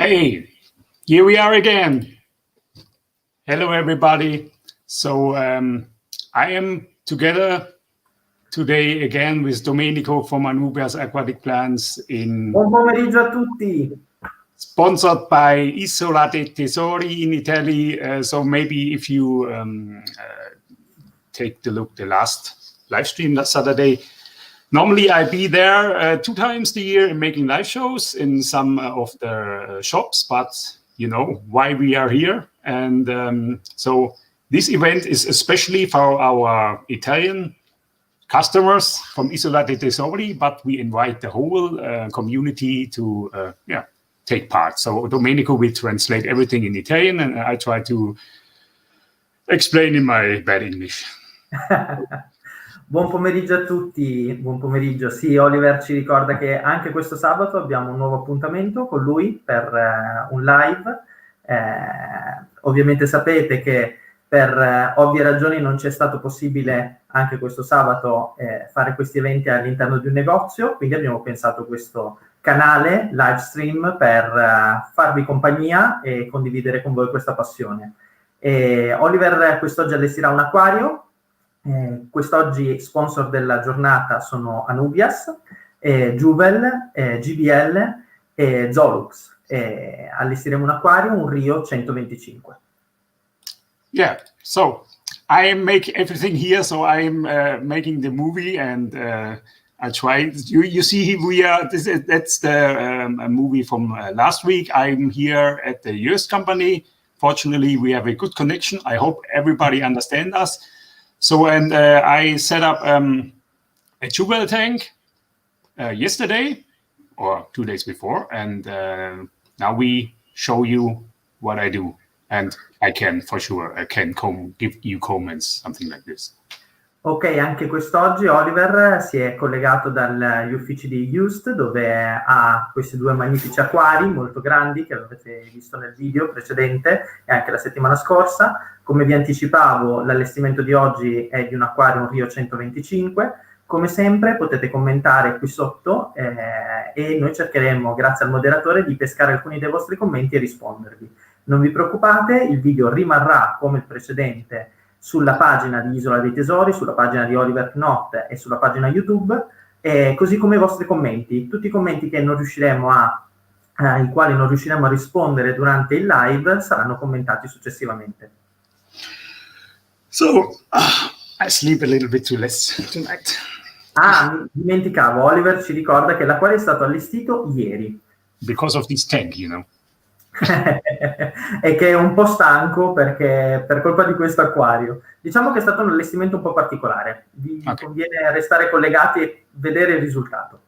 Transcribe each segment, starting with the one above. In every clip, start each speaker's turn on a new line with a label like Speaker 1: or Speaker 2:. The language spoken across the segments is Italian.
Speaker 1: Hey, here we are again. Hello, everybody. So I am together today again with Domenico from Anubias Aquatic Plants
Speaker 2: Buon pomeriggio a tutti.
Speaker 1: Sponsored by Isola de Tesori in Italy. So maybe if you take the last live stream last Saturday, normally I be there 2 times a year making live shows in some of the shops, but you know why we are here. And so this event is especially for our Italian customers from Isola de Tesori, but we invite the whole community to take part. So Domenico will translate everything in Italian and I try to explain in my bad English.
Speaker 2: Buon pomeriggio a tutti, buon pomeriggio. Sì, Oliver ci ricorda che anche questo sabato abbiamo un nuovo appuntamento con lui per un live. Ovviamente sapete che per ovvie ragioni non ci è stato possibile anche questo sabato fare questi eventi all'interno di un negozio, quindi abbiamo pensato questo canale live stream per farvi compagnia e condividere con voi questa passione. Oliver quest'oggi allestirà un acquario. Quest'oggi sponsor della giornata sono Anubias, Juvel, GBL e Zolux. Allestiremo un acquario, un Rio 125.
Speaker 1: Yeah, so I make everything here, so I'm making the movie and I try. You see, that's the movie from last week. I'm here at the US company. Fortunately, we have a good connection. I hope everybody understands us. So, and I set up a Juvel tank yesterday or 2 days before, and now we show you what I do. And I can, for sure, give you comments, something like this.
Speaker 2: Ok, anche quest'oggi Oliver si è collegato dagli uffici di Houston, dove ha questi 2 magnifici acquari molto grandi che avete visto nel video precedente e anche la settimana scorsa. Come vi anticipavo, l'allestimento di oggi è di un acquario, un Rio 125. Come sempre potete commentare qui sotto e noi cercheremo, grazie al moderatore, di pescare alcuni dei vostri commenti e rispondervi. Non vi preoccupate, il video rimarrà come il precedente sulla pagina di Isola dei Tesori, sulla pagina di Oliver Knott e sulla pagina YouTube, così come i vostri commenti. Tutti i commenti che non riusciremo ai quali non riusciremo a rispondere durante il live saranno commentati successivamente.
Speaker 1: So, I sleep a little bit too less tonight.
Speaker 2: Mi dimenticavo, Oliver ci ricorda che l'acquario è stato allestito ieri.
Speaker 1: Because of this tank, you know.
Speaker 2: E che è un po' stanco perché per colpa di questo acquario. Diciamo che è stato un allestimento un po' particolare. Vi conviene restare collegati e vedere il risultato.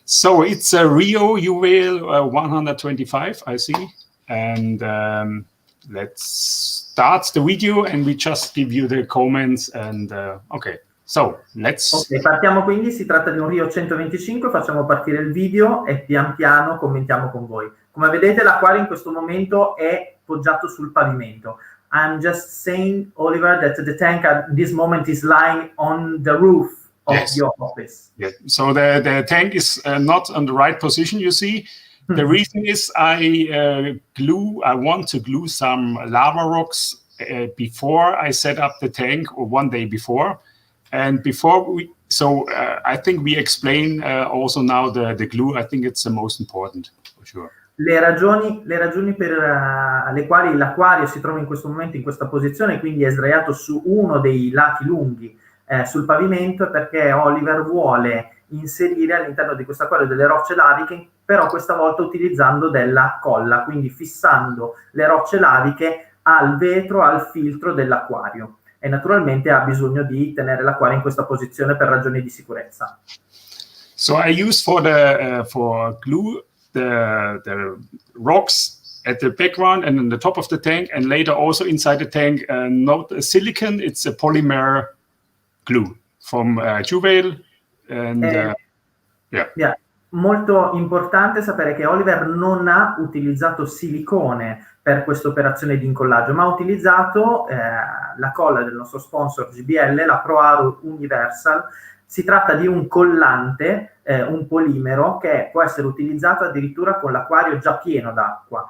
Speaker 1: So it's a Rio Juvel 125, I see. And let's start the video and we just give you the comments and okay. So let's...
Speaker 2: Ok, partiamo quindi, si tratta di un Rio 125, facciamo partire il video e pian piano commentiamo con voi. Come vedete l'acquario in questo momento è poggiato sul pavimento. I'm just saying, Oliver, that the tank at this moment is lying on the roof of your office.
Speaker 1: Yeah. So the tank is not on the right position, you see. The reason is I want to glue some lava rocks before I set up the tank or 1 day before. And before I think we explain also now the glue. I think it's the most important, for sure.
Speaker 2: Le ragioni per le quali l'acquario si trova in questo momento in questa posizione, quindi è sdraiato su uno dei lati lunghi sul pavimento, è perché Oliver vuole inserire all'interno di questo acquario delle rocce laviche, però questa volta utilizzando della colla, quindi fissando le rocce laviche al vetro, al filtro dell'acquario. E naturalmente ha bisogno di tenere l'acquario in questa posizione per ragioni di sicurezza.
Speaker 1: So I use for glue the rocks at the background and in the top of the tank, and later also inside the tank, not a silicone, it's a polymer glue from Juvel. And
Speaker 2: Molto importante sapere che Oliver non ha utilizzato silicone per questa operazione di incollaggio, ma ha utilizzato la colla del nostro sponsor GBL, la Pro Aro Universal. Si tratta di un collante, un polimero che può essere utilizzato addirittura con l'acquario già pieno d'acqua.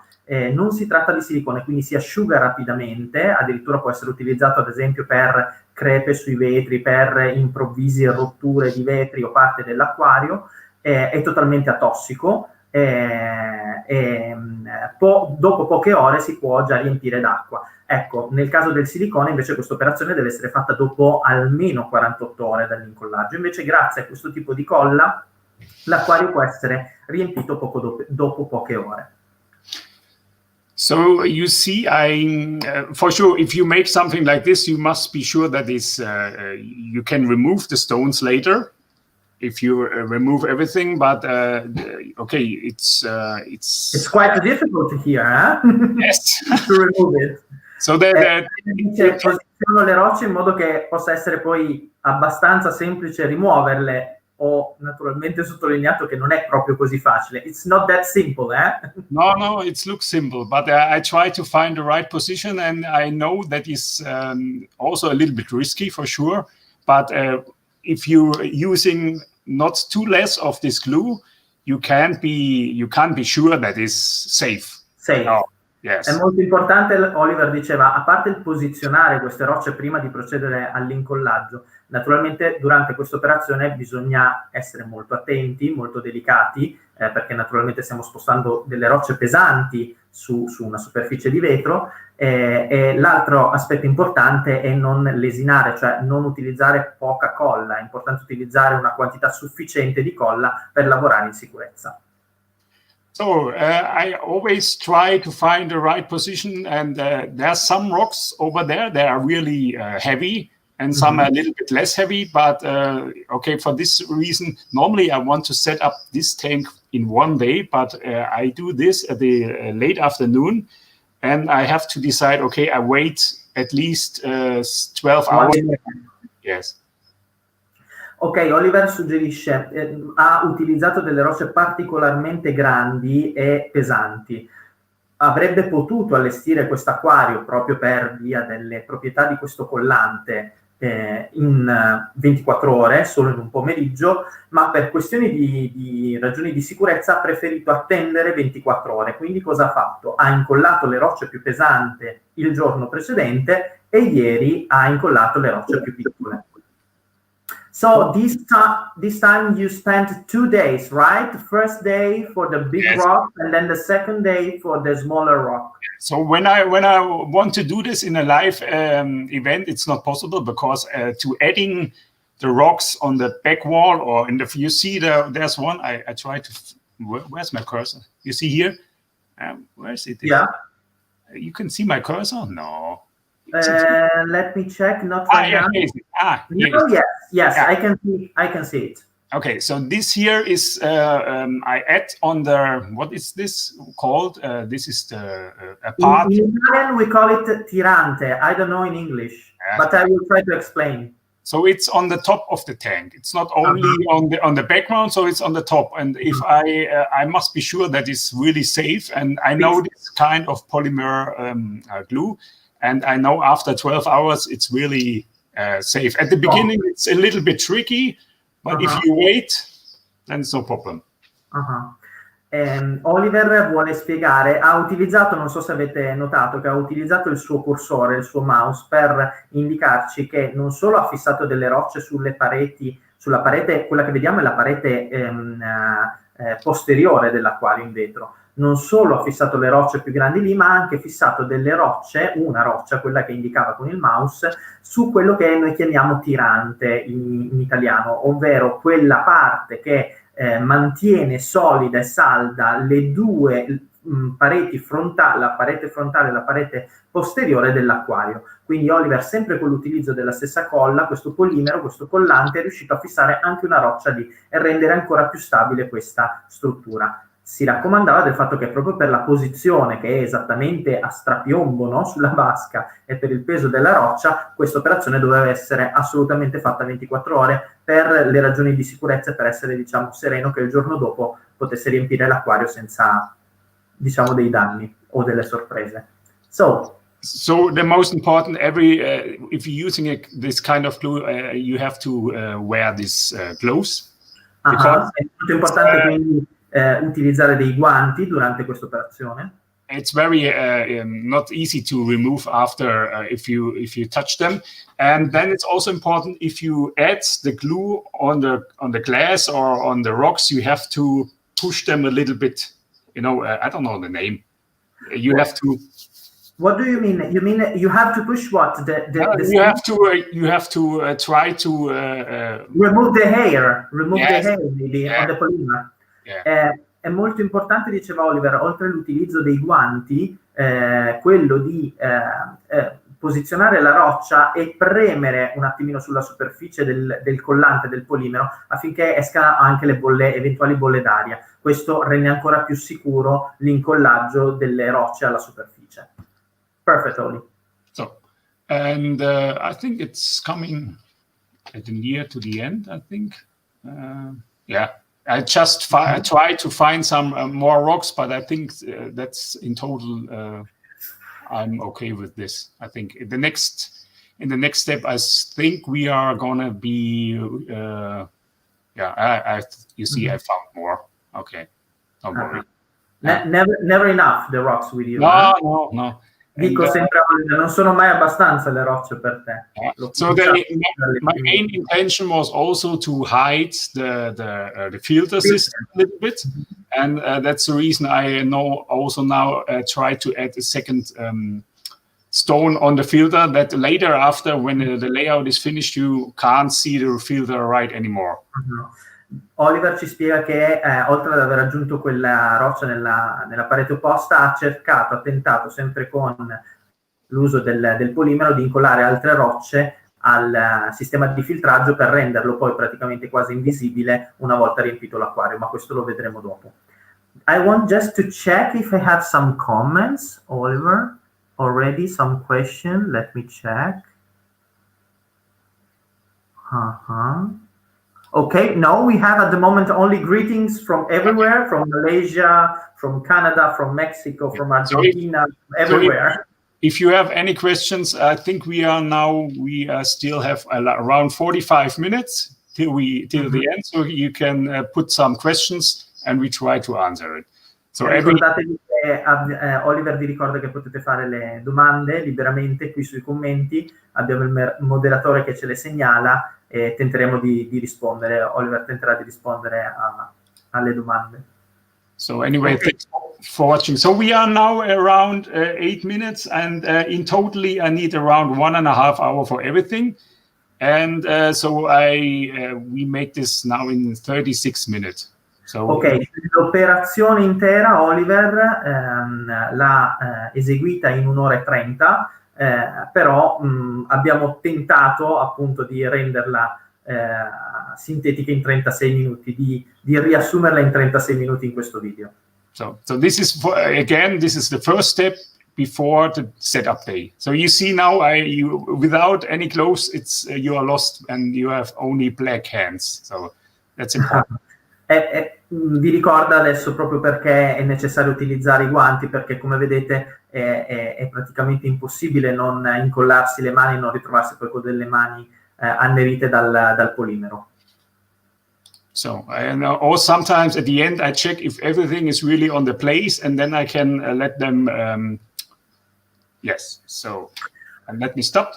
Speaker 2: Non si tratta di silicone, quindi si asciuga rapidamente, addirittura può essere utilizzato ad esempio per crepe sui vetri, per improvvisi rotture di vetri o parte dell'acquario. È totalmente atossico, dopo poche ore si può già riempire d'acqua. Ecco, nel caso del silicone invece questa operazione deve essere fatta dopo almeno 48 ore dall'incollaggio. Invece grazie a questo tipo di colla l'acquario può essere riempito dopo poche ore.
Speaker 1: So you see, for sure, if you make something like this, you must be sure that you can remove the stones later. If you remove everything, but okay, it's
Speaker 2: quite difficult here,
Speaker 1: yes,
Speaker 2: to remove it.
Speaker 1: So
Speaker 2: posiziono le rocce in modo che possa essere poi abbastanza semplice rimuoverle. Ho naturalmente sottolineato che non è proprio così facile. It's not that simple,
Speaker 1: No, it looks simple, but I try to find the right position, and I know that is also a little bit risky for sure. But if you're using not too less of this glue, you can't be sure that it's safe.
Speaker 2: Safe.
Speaker 1: Oh, yes.
Speaker 2: È molto importante, Oliver diceva, a parte il posizionare queste rocce prima di procedere all'incollaggio, naturalmente durante questa operazione bisogna essere molto attenti, molto delicati, perché naturalmente stiamo spostando delle rocce pesanti su una superficie di vetro, e l'altro aspetto importante è non lesinare, cioè non utilizzare poca colla. È importante utilizzare una quantità sufficiente di colla per lavorare in sicurezza.
Speaker 1: So I always try to find the right position, and there are some rocks over there that are really heavy, and some are a little bit less heavy. But okay, for this reason, normally I want to set up this tank in one day, but I do this at the late afternoon, and I have to decide. Okay, I wait at least 12 hours. Yes.
Speaker 2: Ok, Oliver suggerisce, ha utilizzato delle rocce particolarmente grandi e pesanti. Avrebbe potuto allestire questo acquario proprio per via delle proprietà di questo collante in 24 ore, solo in un pomeriggio, ma per questioni di ragioni di sicurezza ha preferito attendere 24 ore. Quindi cosa ha fatto? Ha incollato le rocce più pesanti il giorno precedente e ieri ha incollato le rocce più piccole. So this time you spent 2 days, right? The first day for the big rock, and then the second day for the smaller rock.
Speaker 1: So when I want to do this in a live event, it's not possible because to adding the rocks on the back wall or in the, you see there's one. I try to. Where's my cursor? You see here? Where is it?
Speaker 2: Yeah.
Speaker 1: You can see my cursor? No.
Speaker 2: Let me check. Not right now. Yes, I can see it.
Speaker 1: Okay, so this here is I add on the, what is this called? This is the part.
Speaker 2: In Italian we call it tirante. I don't know in English, but I will try to explain.
Speaker 1: So it's on the top of the tank. It's not only on the background, so it's on the top. And if I must be sure that it's really safe, and I know this kind of polymer glue. And I know after 12 hours, it's really safe. At the beginning, it's a little bit tricky, but if you wait, then it's no problem.
Speaker 2: Oliver vuole spiegare, ha utilizzato, non so se avete notato, che ha utilizzato il suo cursore, il suo mouse, per indicarci che non solo ha fissato delle rocce sulle pareti, sulla parete, quella che vediamo è la parete posteriore dell'acquario in vetro. Non solo ha fissato le rocce più grandi lì, ma ha anche fissato delle rocce, una roccia, quella che indicava con il mouse, su quello che noi chiamiamo tirante in italiano, ovvero quella parte che mantiene solida e salda le due pareti frontali, la parete frontale e la parete posteriore dell'acquario. Quindi Oliver, sempre con l'utilizzo della stessa colla, questo polimero, questo collante, è riuscito a fissare anche una roccia lì e rendere ancora più stabile questa struttura. si raccomandava del fatto che proprio per la posizione, che è esattamente a strapiombo, no? Sulla vasca, e per il peso della roccia, questa operazione doveva essere assolutamente fatta 24 ore per le ragioni di sicurezza e per essere, diciamo, sereno che il giorno dopo potesse riempire l'acquario senza, diciamo, dei danni o delle sorprese.
Speaker 1: So the most important, if you're using this kind of glue, you have to wear these gloves.
Speaker 2: È molto importante quindi utilizzare dei guanti durante questa operazione.
Speaker 1: It's very not easy to remove after if you touch them, and then it's also important if you add the glue on the glass or on the rocks, you have to push them a little bit. You know, I don't know the name. You have to.
Speaker 2: What do you mean? You mean you have to push what?
Speaker 1: You have to try to
Speaker 2: remove the hair. Remove the hair maybe on the polymer.
Speaker 1: Yeah.
Speaker 2: È molto importante, diceva Oliver, oltre all'utilizzo dei guanti, quello di posizionare la roccia e premere un attimino sulla superficie del collante del polimero affinché escano anche le eventuali bolle d'aria. Questo rende ancora più sicuro l'incollaggio delle rocce alla superficie. Perfect, Oli.
Speaker 1: So, and I think it's coming near to the end, I think. Yeah, I just try to find some more rocks, but I think that's in total, I'm okay with this. I think in the next step, I think we are gonna be, you see, I found more. Okay, don't worry.
Speaker 2: Never enough the rocks with you.
Speaker 1: No.
Speaker 2: Dico sempre, non sono mai abbastanza le rocce per te.
Speaker 1: So my main intention was also to hide the filter system a little bit, and that's the reason I now try to add a second stone on the filter, that later, after when the layout is finished, you can't see the filter right anymore.
Speaker 2: Oliver ci spiega che oltre ad aver aggiunto quella roccia nella parete opposta, ha tentato sempre con l'uso del polimero di incollare altre rocce al sistema di filtraggio per renderlo poi praticamente quasi invisibile una volta riempito l'acquario, ma questo lo vedremo dopo. I want just to check if I have some comments, Oliver. Already some question, let me check. Okay, no, we have at the moment only greetings from everywhere, from Malaysia, from Canada, from Mexico, from Argentina, everywhere.
Speaker 1: If you have any questions, I think we still have around 45 minutes till the end, so you can put some questions and we try to answer it. So
Speaker 2: ricordatevi che Oliver vi ricorda che potete fare le domande liberamente qui sui commenti, abbiamo il moderatore che ce le segnala e tenteremo di rispondere. Oliver tenterà di rispondere alle domande.
Speaker 1: So anyway, thanks for watching. So we are now around 8 minutes, and in totally I need around 1.5 hours for everything, and so we make this now in 36 minutes. So,
Speaker 2: ok, l'operazione intera Oliver l'ha eseguita in 1 ora e 30, però abbiamo tentato appunto di renderla sintetica in 36 minuti, di riassumerla in 36 minuti in questo video.
Speaker 1: So this is this is the first step before the setup day. So you see now, without any gloves, you are lost and you have only black hands. So that's important.
Speaker 2: Vi ricorda adesso proprio perché è necessario utilizzare i guanti, perché come vedete è praticamente impossibile non incollarsi le mani e non ritrovarsi poi con delle mani annerite dal polimero.
Speaker 1: So, or sometimes at the end I check if everything is really on the place, and then I can let them. Yes. So, and let me stop.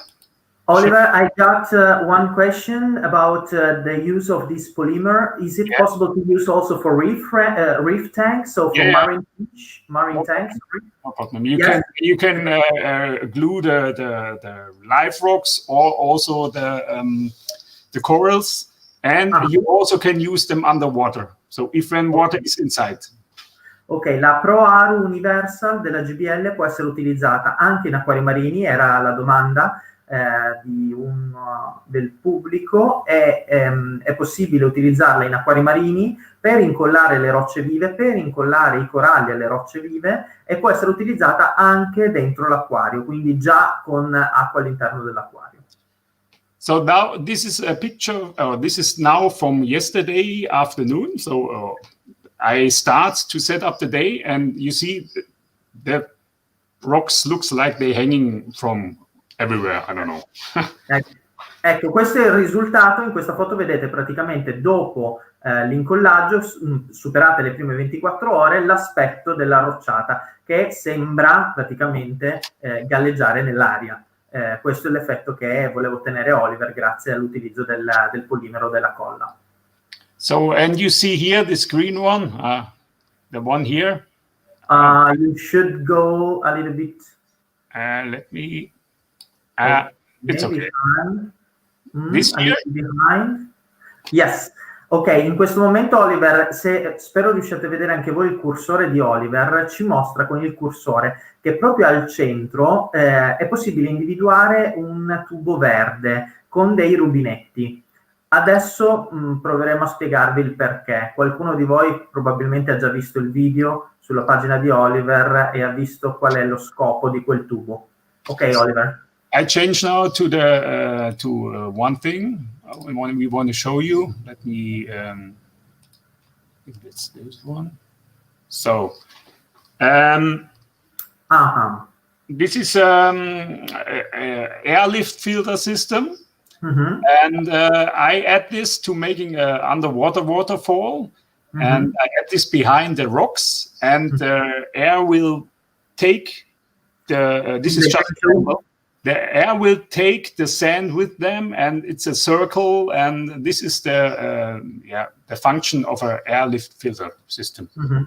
Speaker 2: Oliver, I got one question about the use of this polymer. Is it possible to use also for reef tanks, so for marine tanks?
Speaker 1: No problem. You can glue the live rocks or also the corals, and you also can use them underwater. So if when water is inside.
Speaker 2: Ok, la Pro Aru Universal della GBL può essere utilizzata anche in acquari marini, era la domanda. del pubblico, è possibile utilizzarla in acquari marini per incollare le rocce vive, per incollare i coralli alle rocce vive, e può essere utilizzata anche dentro l'acquario, quindi già con acqua all'interno dell'acquario.
Speaker 1: So now this is a picture, this is now from yesterday afternoon. So I start to set up the day, and you see the rocks looks like they're hanging from everywhere. I don't know.
Speaker 2: Ecco, questo è il risultato. In questa foto vedete praticamente dopo l'incollaggio, superate le prime 24 ore, l'aspetto della rocciata che sembra praticamente galleggiare nell'aria. Questo è l'effetto che voleva ottenere Oliver grazie all'utilizzo del polimero della colla.
Speaker 1: So, and you see here this green one, the one here.
Speaker 2: You should go a little bit.
Speaker 1: Let me. It's okay.
Speaker 2: This here? Behind. Yes. Ok, in questo momento Oliver, spero riusciate a vedere anche voi il cursore di Oliver, ci mostra con il cursore che proprio al centro è possibile individuare un tubo verde con dei rubinetti. Adesso proveremo a spiegarvi il perché. Qualcuno di voi probabilmente ha già visto il video sulla pagina di Oliver e ha visto qual è lo scopo di quel tubo. Ok, Oliver.
Speaker 1: I change now to the one thing we want to show you. Let me. It's this one. So, this is airlift filter system.
Speaker 2: Mm-hmm.
Speaker 1: And I add this to making an underwater waterfall, mm-hmm. and I add this behind the rocks, and the air will take this is just the air will take the sand with them, and it's a circle, and this is the function of an airlift filter system.
Speaker 2: Mm-hmm.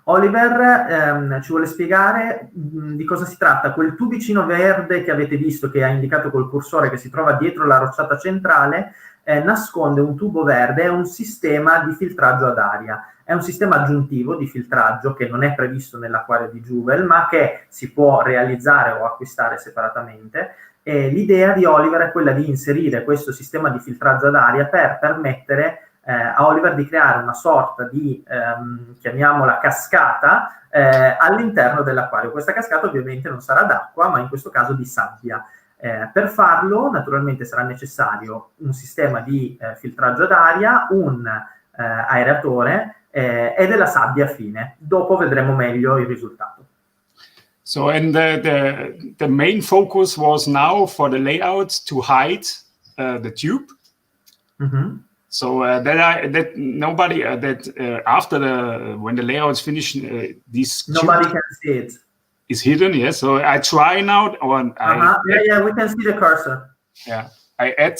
Speaker 2: Oliver ci vuole spiegare di cosa si tratta. Quel tubicino verde che avete visto, che ha indicato col cursore, che si trova dietro la rocciata centrale, nasconde un tubo verde, è un sistema di filtraggio ad aria. È un sistema aggiuntivo di filtraggio che non è previsto nell'acquario di Juvel, ma che si può realizzare o acquistare separatamente. E l'idea di Oliver è quella di inserire questo sistema di filtraggio ad aria per permettere a Oliver di creare una sorta di, chiamiamola cascata, all'interno dell'acquario. Questa cascata ovviamente non sarà d'acqua, ma in questo caso di sabbia. Per farlo naturalmente sarà necessario un sistema di filtraggio ad aria, un aeratore e della sabbia fine. Dopo vedremo meglio il risultato.
Speaker 1: So, and the main focus was now for the layout to hide the tube.
Speaker 2: Mm-hmm.
Speaker 1: So when the layout is finished, this
Speaker 2: nobody can see it.
Speaker 1: Is hidden. Yes. So I try now.
Speaker 2: Yeah, we can see the cursor.
Speaker 1: Yeah, I add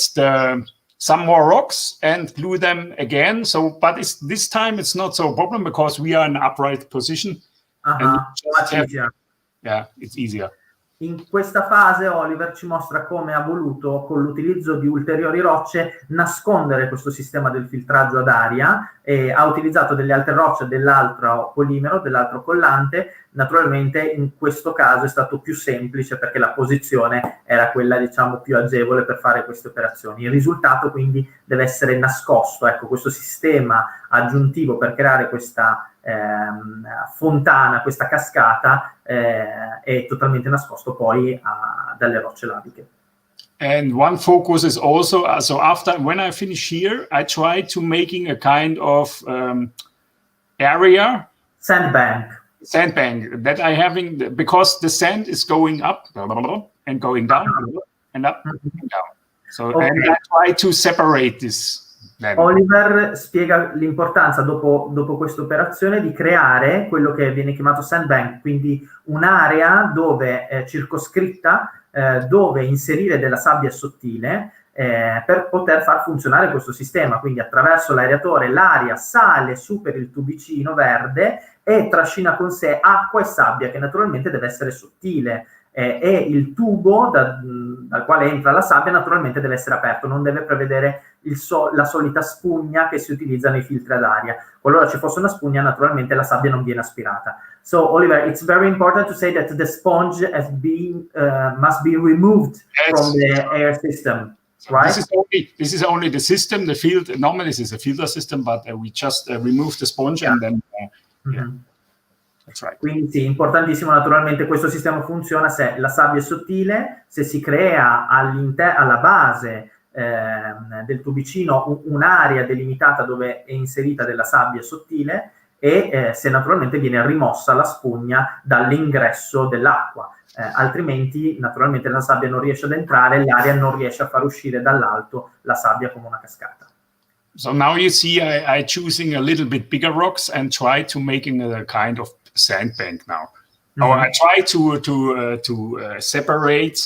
Speaker 1: some more rocks and glue them again. So, but this time it's not so a problem because we are in an upright position.
Speaker 2: Much easier.
Speaker 1: Yeah, it's easier.
Speaker 2: In questa fase Oliver ci mostra come ha voluto, con l'utilizzo di ulteriori rocce, nascondere questo sistema del filtraggio ad aria, e ha utilizzato delle altre rocce, dell'altro polimero, dell'altro collante. Naturalmente in questo caso è stato più semplice perché la posizione era quella, diciamo, più agevole per fare queste operazioni. Il risultato quindi deve essere nascosto. Ecco, questo sistema aggiuntivo per creare questa fontana, questa cascata, è totalmente nascosto poi dalle rocce laviche.
Speaker 1: And one focus is also, so after, when I finish here, I try to making a kind of area.
Speaker 2: Sandbank
Speaker 1: that I having, because the sand is going up and going down and up and down. So
Speaker 2: okay.
Speaker 1: And I try to separate this.
Speaker 2: Oliver spiega l'importanza dopo questa operazione di creare quello che viene chiamato sandbank, quindi un'area dove circoscritta, dove inserire della sabbia sottile per poter far funzionare questo sistema. Quindi attraverso l'aeratore l'aria sale su per il tubicino verde e trascina con sé acqua e sabbia, che naturalmente deve essere sottile. E il tubo dal quale entra la sabbia naturalmente deve essere aperto, non deve prevedere la solita spugna che si utilizza nei filtri ad aria. Qualora ci fosse una spugna, naturalmente la sabbia non viene aspirata. So, Oliver, it's very important to say that the sponge must be removed from the air system, right?
Speaker 1: This is only the system, the field. Normally, this is a filter system, but we just remove the sponge and then. That's right.
Speaker 2: Quindi sì, importantissimo, naturalmente questo sistema funziona se la sabbia è sottile, se si crea alla base del tubicino un'area delimitata dove è inserita della sabbia sottile e se naturalmente viene rimossa la spugna dall'ingresso dell'acqua, altrimenti naturalmente la sabbia non riesce ad entrare, l'aria non riesce a far uscire dall'alto la sabbia come una cascata.
Speaker 1: So now you see I choosing a little bit bigger rocks and try to making a kind of sandbank now. Or I try to separate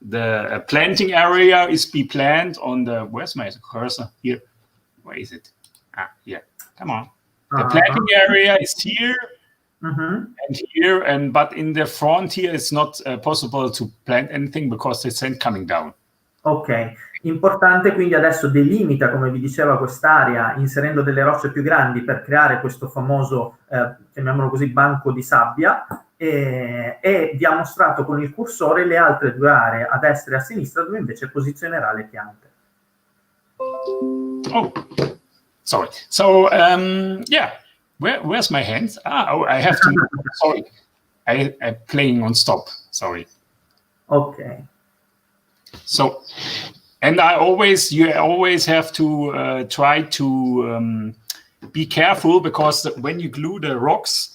Speaker 1: the planting area is be planted on the, where's my cursor? Here. Where is it? Yeah. Come on. The planting area is here and here, but in the front here it's not possible to plant anything because the sand coming down.
Speaker 2: Ok, importante, quindi adesso delimita, come vi diceva, quest'area inserendo delle rocce più grandi per creare questo famoso, chiamiamolo così, banco di sabbia e vi ha mostrato con il cursore le altre due aree a destra e a sinistra dove invece posizionerà le piante.
Speaker 1: Oh, sorry. So, yeah, where's my hands? I have to, sorry. I'm playing on stop, sorry.
Speaker 2: Ok.
Speaker 1: So, and you always have to try to be careful because when you glue the rocks,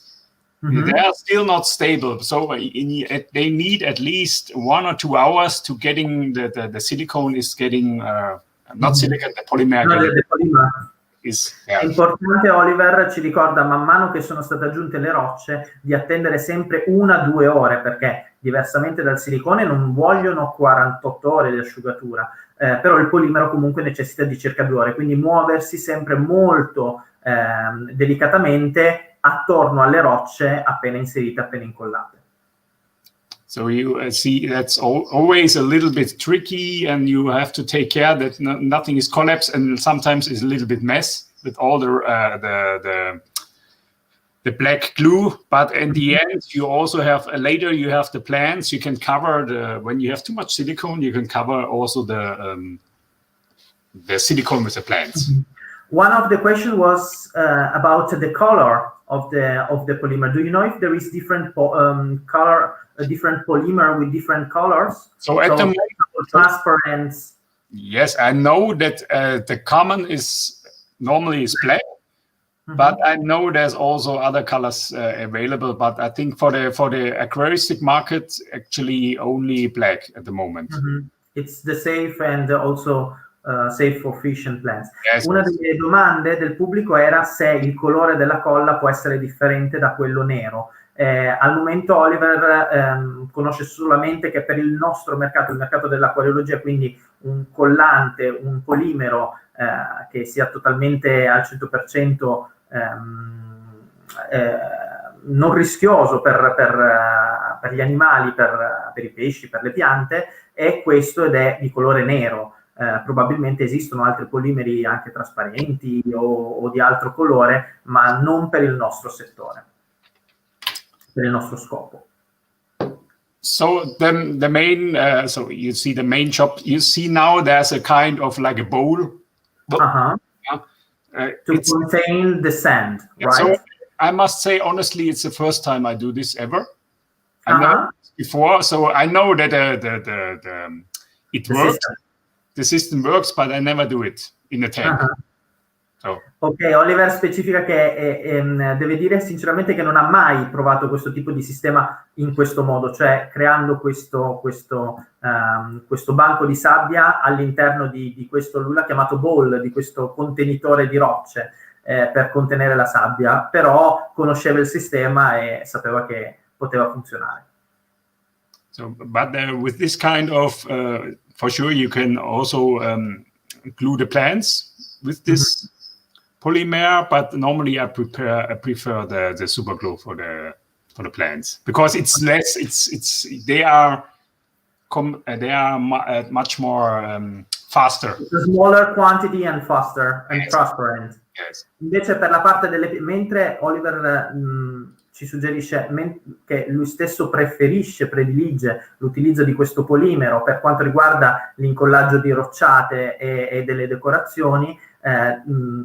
Speaker 1: they are still not stable. So they need at least 1 or 2 hours to getting the silicone is getting not silicone, the polymer.
Speaker 2: No, the polymer. È importante, Oliver ci ricorda man mano che sono state aggiunte le rocce di attendere sempre 1 o 2 ore perché diversamente dal silicone non vogliono 48 ore di asciugatura, però il polimero comunque necessita di circa 2 ore, quindi muoversi sempre molto delicatamente attorno alle rocce appena inserite, appena incollate.
Speaker 1: So you see that's always a little bit tricky and you have to take care that nothing is collapsed and sometimes it's a little bit mess with all the black glue. But in the end, you also have later you have the plants. You can cover when you have too much silicone, you can cover also the silicone with the plants.
Speaker 2: One of the questions was about the color of the polymer. Do you know if there is different different polymer with different colors?
Speaker 1: So at the moment,
Speaker 2: transparent.
Speaker 1: Yes, I know that the common is normally is black, but I know there's also other colors available. But I think for the aquaristic market, actually only black at the moment.
Speaker 2: It's the safe and also safe for fish and plants.
Speaker 1: Yes,
Speaker 2: Una delle domande del pubblico era se il colore della colla può essere differente da quello nero. Al momento Oliver conosce solamente che per il nostro mercato, il mercato dell'acquariologia, quindi un collante, un polimero che sia totalmente al 100% non rischioso per gli animali, per i pesci, per le piante, è questo ed è di colore nero. Probabilmente esistono altri polimeri anche trasparenti o di altro colore, ma non per il nostro settore, per il nostro scopo.
Speaker 1: So then the main, so you see the main shop. You see now there's a kind of like a bowl.
Speaker 2: To contain the sand, right?
Speaker 1: So I must say honestly, it's the first time I do this ever. I never before, so I know that it works. The system works, but I never do it in a tank. So.
Speaker 2: Ok, Oliver specifica che deve dire sinceramente che non ha mai provato questo tipo di sistema in questo modo, cioè creando questo banco di sabbia all'interno di questo, lui l'ha chiamato bowl, di questo contenitore di rocce per contenere la sabbia, però conosceva il sistema e sapeva che poteva funzionare.
Speaker 1: So, but with this kind of, for sure, you can also glue the plants with this polymer. But normally, I prefer the super glue for the plants because it's less. They are much more faster.
Speaker 2: It's a smaller quantity and faster and transparent.
Speaker 1: Yes.
Speaker 2: Invece per la parte mentre Oliver ci suggerisce che lui stesso predilige l'utilizzo di questo polimero per quanto riguarda l'incollaggio di rocciate e delle decorazioni.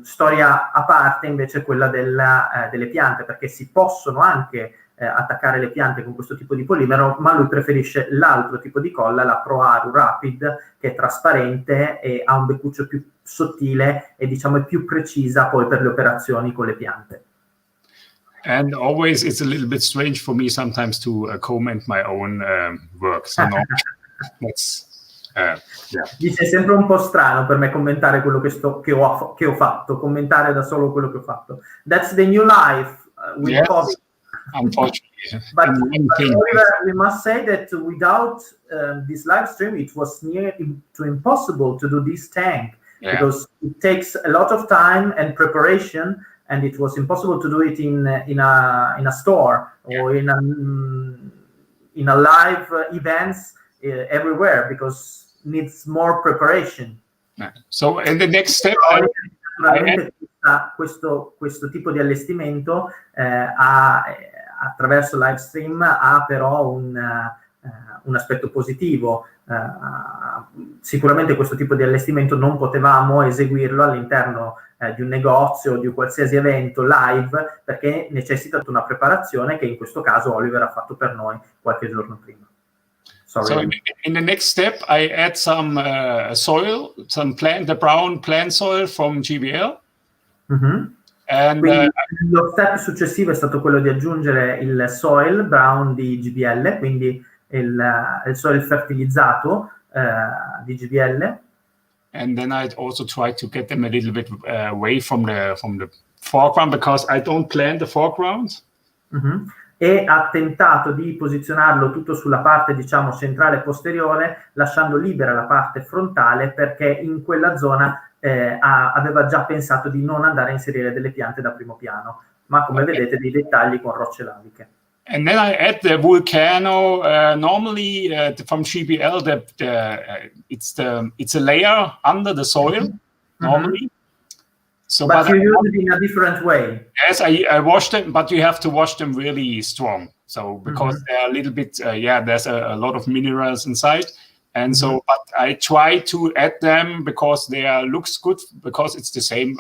Speaker 2: Storia a parte invece quella delle piante, perché si possono anche attaccare le piante con questo tipo di polimero, ma lui preferisce l'altro tipo di colla, la Pro Aru Rapid, che è trasparente e ha un beccuccio più sottile e diciamo è più precisa poi per le operazioni con le piante.
Speaker 1: And always it's a little bit strange for me sometimes to comment my own work. So no, that's yeah.
Speaker 2: Dice, è sempre un po' strano per me commentare quello che ho fatto, commentare da solo quello che ho fatto. That's the new life with
Speaker 1: Yes,
Speaker 2: COVID.
Speaker 1: unfortunately.
Speaker 2: But Oliver, we must say that without this live stream, it was near to impossible to do this tank, because it takes a lot of time and preparation, and it was impossible to do it in a store or in a live events everywhere, because needs more preparation.
Speaker 1: So in the next step,
Speaker 2: questo tipo di allestimento attraverso live stream ha però un aspetto positivo. Sicuramente questo tipo di allestimento non potevamo eseguirlo all'interno di un negozio o di un qualsiasi evento live, perché necessita una preparazione che in questo caso Oliver ha fatto per noi qualche giorno prima.
Speaker 1: So in the next step, I add some soil, the brown plant soil from GBL.
Speaker 2: Mm-hmm.
Speaker 1: And,
Speaker 2: lo step successivo è stato quello di aggiungere il soil brown di GBL, quindi il soil fertilizzato di GBL.
Speaker 1: And then I also try to get them a little bit away from the foreground, because I don't plant the foreground.
Speaker 2: Mm-hmm. E ha tentato di posizionarlo tutto sulla parte, diciamo, centrale posteriore, lasciando libera la parte frontale, perché in quella zona aveva già pensato di non andare a inserire delle piante da primo piano, ma come vedete dei dettagli con rocce laviche.
Speaker 1: And then I add the Vulcano. Normally from GBL, it's a layer under the soil. Normally.
Speaker 2: Mm-hmm. So, but you use it in a different way.
Speaker 1: Yes, I wash them, but you have to wash them really strong. So because they're a little bit, there's a lot of minerals inside. And so, but I try to add them because they looks good, because it's the same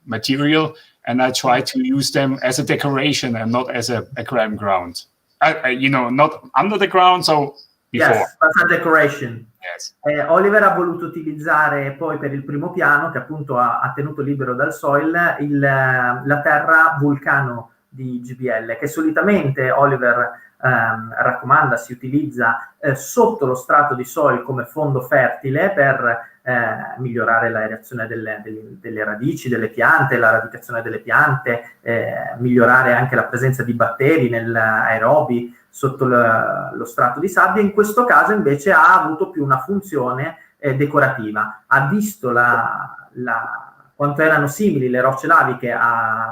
Speaker 1: material. And I try to use them as a decoration and not as a background ground. Not under the ground, so before.
Speaker 2: Yes, but a decoration.
Speaker 1: Yes.
Speaker 2: Oliver ha voluto utilizzare poi per il primo piano, che appunto ha tenuto libero dal soil, la terra vulcano di GBL, che solitamente Oliver raccomanda, si utilizza sotto lo strato di soil come fondo fertile per migliorare la reazione delle radici delle piante, la radicazione delle piante, migliorare anche la presenza di batteri aerobi sotto lo strato di sabbia. In questo caso invece ha avuto più una funzione decorativa. Ha visto quanto erano simili le rocce laviche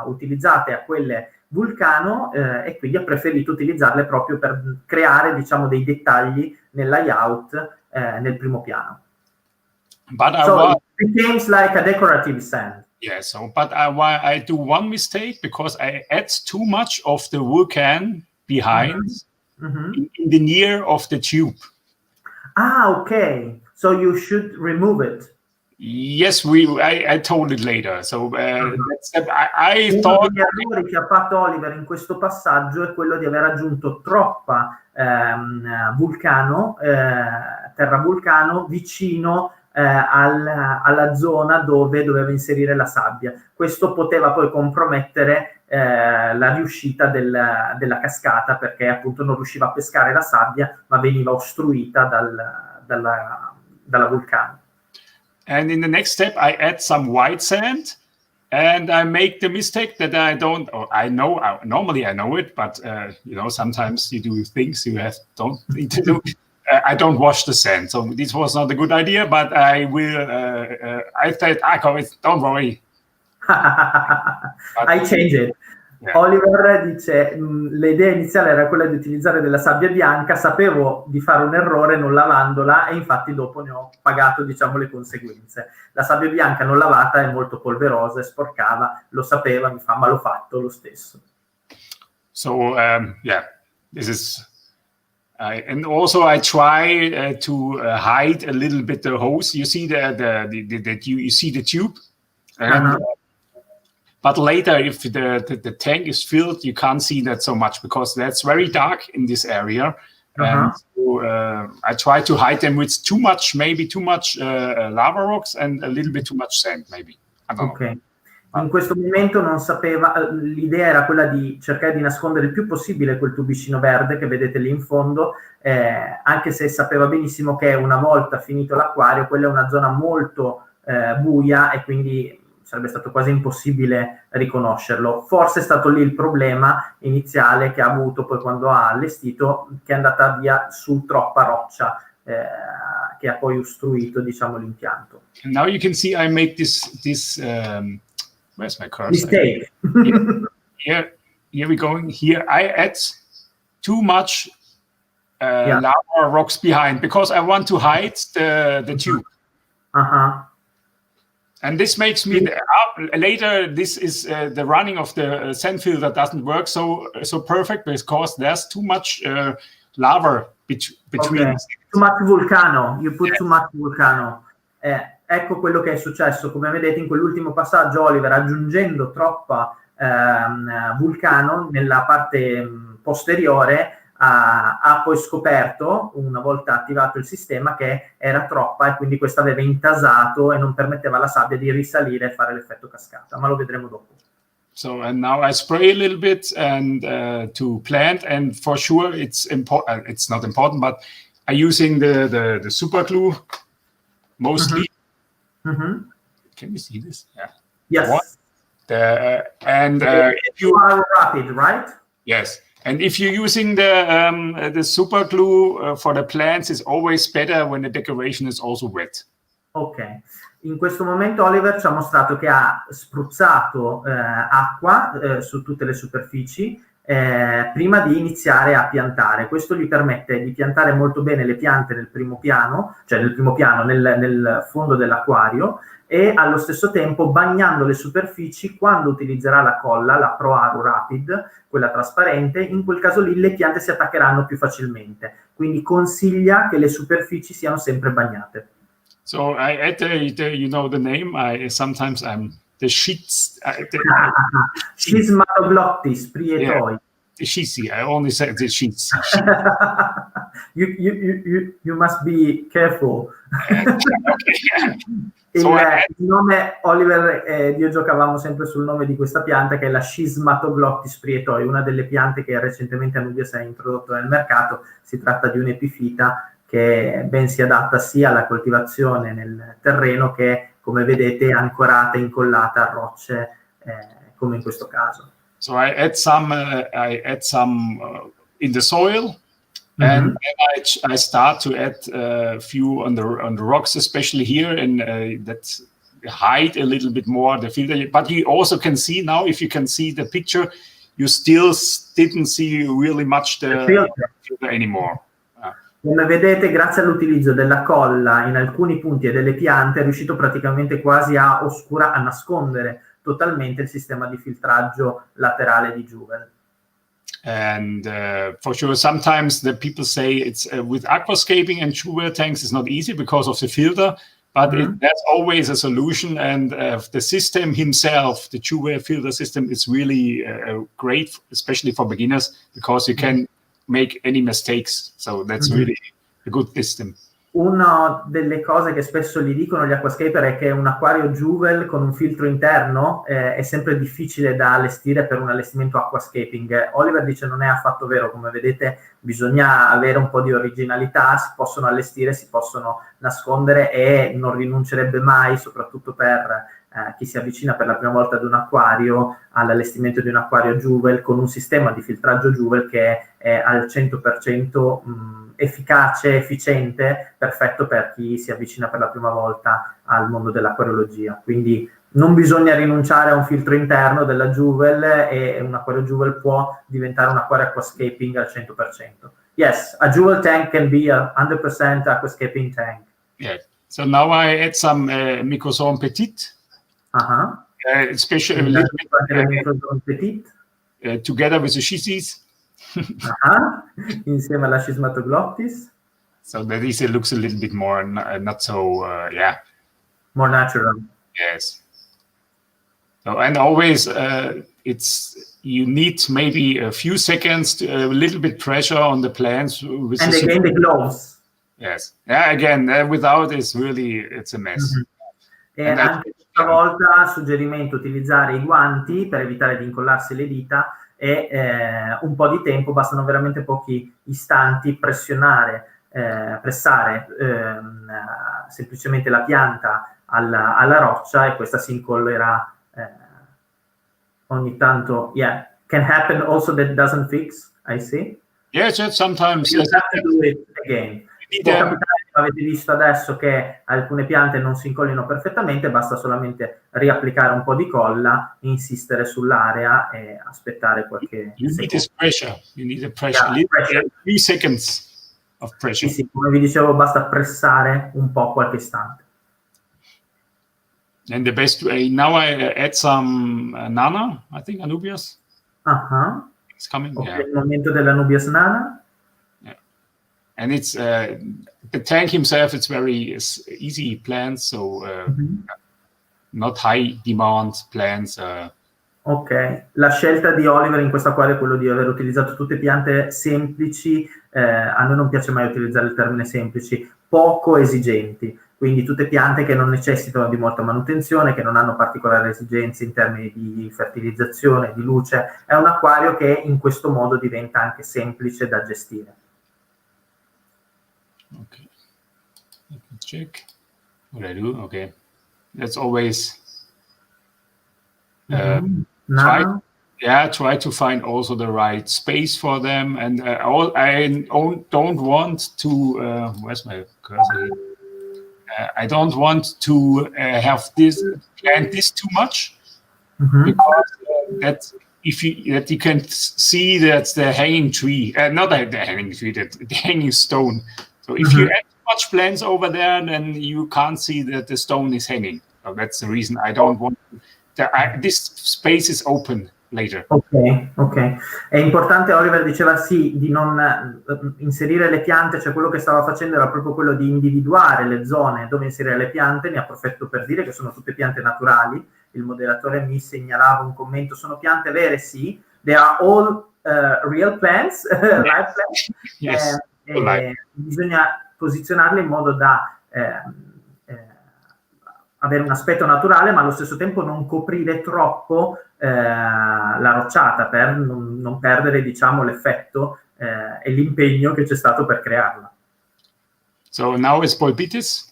Speaker 2: utilizzate a quelle vulcano e quindi ha preferito utilizzarle proprio per creare, diciamo, dei dettagli nel layout nel primo piano. So it becomes like a decorative sand.
Speaker 1: Yes, but I do one mistake, because I add too much of the vulcan behind in the near of the tube.
Speaker 2: Ah, okay. So you should remove it.
Speaker 1: Yes, I told it later. So I thought.
Speaker 2: Uno degli errori che ha fatto Oliver in questo passaggio è quello di aver aggiunto troppa terra vulcano vicino alla zona dove doveva inserire la sabbia. Questo poteva poi compromettere la riuscita della cascata, perché appunto non riusciva a pescare la sabbia, ma veniva ostruita dalla vulcano.
Speaker 1: And in the next step, I add some white sand, and I make the mistake that I know, normally I know it, but sometimes you do things you don't need to do. I don't wash the sand, so this was not a good idea, but I will, I said, don't worry.
Speaker 2: I change it. Yeah. Oliver dice, l'idea iniziale era quella di utilizzare della sabbia bianca, sapevo di fare un errore non lavandola e infatti dopo ne ho pagato, diciamo, le conseguenze. La sabbia bianca non lavata è molto polverosa e sporcava, lo sapeva, mi fa, ma l'ho fatto lo stesso.
Speaker 1: So yeah, this is. And also I try to hide a little bit the hose. You see you see the tube, and but later if the tank is filled, you can't see that so much because that's very dark in this area. And so, I try to hide them with maybe too much lava rocks and a little bit too much sand, maybe. I don't know.
Speaker 2: In questo momento non sapeva, l'idea era quella di cercare di nascondere il più possibile quel tubicino verde che vedete lì in fondo, anche se sapeva benissimo che una volta finito l'acquario, quella è una zona molto buia e quindi sarebbe stato quasi impossibile riconoscerlo. Forse è stato lì il problema iniziale che ha avuto poi quando ha allestito, che è andata via su troppa roccia, che ha poi ostruito, diciamo, l'impianto.
Speaker 1: Now you can see I make this where's my cursor?
Speaker 2: Mistake.
Speaker 1: Here we going. Here I add too much lava rocks behind because I want to hide the tube. And this makes me later. This is the running of the sand filter doesn't work so perfect because there's too much lava between.
Speaker 2: Too much vulcano. You put too much vulcano. Ecco quello che è successo, come vedete in quell'ultimo passaggio Oliver, aggiungendo troppa vulcano nella parte posteriore, ha poi scoperto, una volta attivato il sistema, che era troppa e quindi questo aveva intasato e non permetteva alla sabbia di risalire e fare l'effetto cascata, ma lo vedremo dopo.
Speaker 1: So and now I spray a little bit and to plant, and for sure it's important. It's not important, but I'm using the super glue mostly. Can you see this? Yeah.
Speaker 2: Yes.
Speaker 1: If you
Speaker 2: are rapid, right?
Speaker 1: Yes. And if you're using the super glue for the plants, it's always better when the decoration is also wet.
Speaker 2: Ok. In questo momento Oliver ci ha mostrato che ha spruzzato acqua su tutte le superfici prima di iniziare a piantare. Questo gli permette di piantare molto bene le piante nel primo piano, nel fondo dell'acquario, e allo stesso tempo bagnando le superfici. Quando utilizzerà la colla, la Pro Aru Rapid, quella trasparente, in quel caso lì le piante si attaccheranno più facilmente. Quindi consiglia che le superfici siano sempre bagnate.
Speaker 1: So I add you know the name. Sometimes I'm the sheets.
Speaker 2: Schismatoglottis prietoi.
Speaker 1: Yeah, the sheetsy. I only said the sheets.
Speaker 2: You must be careful.
Speaker 1: So
Speaker 2: il nome, Oliver, io giocavamo sempre sul nome di questa pianta, che è la Schismatoglottis prietoi, una delle piante che recentemente a Nubia si è introdotto nel mercato. Si tratta di un'epifita che ben si adatta sia alla coltivazione nel terreno che, come vedete, ancorata, incollata a rocce, come in questo caso.
Speaker 1: So I add some in the soil, and then I start to add a few on the rocks, especially here, and that hide a little bit more the filter. But you also can see now, if you can see the picture, you still didn't see really much the filter anymore.
Speaker 2: Come vedete, grazie all'utilizzo della colla in alcuni punti e delle piante, è riuscito praticamente quasi a nascondere totalmente il sistema di filtraggio laterale di Juvel.
Speaker 1: And for sure, sometimes the people say it's with aquascaping and Juvel tanks is not easy because of the filter, but there's always a solution. And the system himself, the Juvel filter system, is really great, especially for beginners, because you can make any mistakes. So that's really a good system.
Speaker 2: Una delle cose che spesso gli dicono gli aquascaper è che un acquario Juvel con un filtro interno è sempre difficile da allestire per un allestimento aquascaping. Oliver dice non è affatto vero, come vedete bisogna avere un po' di originalità, si possono allestire, si possono nascondere, e non rinuncerebbe mai, soprattutto per chi si avvicina per la prima volta ad un acquario, all'allestimento di un acquario Juvel con un sistema di filtraggio Juvel che è al 100% efficace, efficiente, perfetto per chi si avvicina per la prima volta al mondo dell'acquariologia. Quindi non bisogna rinunciare a un filtro interno della Juvel, e un acquario Juvel può diventare un acquario aquascaping al 100%. Yes, a Juvel tank can be a 100% aquascaping tank.
Speaker 1: Yeah. So now I add some Mycosaum petit. Especially a little bit. together with the schisis.
Speaker 2: Insieme alla Schismatoglottis.
Speaker 1: So that is, it looks a little bit more not so
Speaker 2: more natural.
Speaker 1: Yes. So, and always you need maybe a few seconds, a little bit pressure on the plants.
Speaker 2: And again, the gloves.
Speaker 1: Yes. Yeah, again, without it's a mess.
Speaker 2: E anche questa volta suggerimento utilizzare i guanti per evitare di incollarsi le dita e un po' di tempo, bastano veramente pochi istanti, pressare semplicemente la pianta alla roccia e questa si incollerà ogni tanto. Yeah, can happen also that doesn't fix, I see.
Speaker 1: Yes, sometimes.
Speaker 2: You have to do it again. Può capitare, avete visto adesso, che alcune piante non si incollino perfettamente, basta solamente riapplicare un po' di colla, insistere sull'area e aspettare qualche
Speaker 1: You
Speaker 2: secondo.
Speaker 1: need pressure. You need a pressure. Yeah, pressure. 3 seconds of pressure.
Speaker 2: Sì, come vi dicevo, basta pressare un po' qualche istante.
Speaker 1: And the best way, now I add some Nana, I think, Anubias. It's coming.
Speaker 2: Okay, il momento dell'Anubias Nana.
Speaker 1: And it's the tank himself, it's very easy plants, so not high demand plants.
Speaker 2: Ok, la scelta di Oliver in questo acquario è quello di aver utilizzato tutte piante semplici, a noi non piace mai utilizzare il termine semplici, poco esigenti, quindi tutte piante che non necessitano di molta manutenzione, che non hanno particolari esigenze in termini di fertilizzazione, di luce. È un acquario che in questo modo diventa anche semplice da gestire.
Speaker 1: Okay, let me check what I do. Okay, that's always try to find also the right space for them. And I don't want to where's my cursor? I don't want to have plant this too much because that you can see that's the hanging tree, not the hanging tree, the hanging stone. So if you add too much plants over there, then you can't see that the stone is hanging. So that's the reason I don't want this space is open later.
Speaker 2: Ok. È importante, Oliver diceva sì, di non inserire le piante, cioè quello che stava facendo era proprio quello di individuare le zone dove inserire le piante. Ne approfitto per dire che sono tutte piante naturali. Il moderatore mi segnalava un commento, sono piante vere, sì. They are all real plants, live plants.
Speaker 1: Yes.
Speaker 2: Bisogna posizionarle in modo da avere un aspetto naturale, ma allo stesso tempo non coprire troppo la rocciata per non perdere, diciamo, l'effetto e l'impegno che c'è stato per crearla.
Speaker 1: So now is Bolbitis.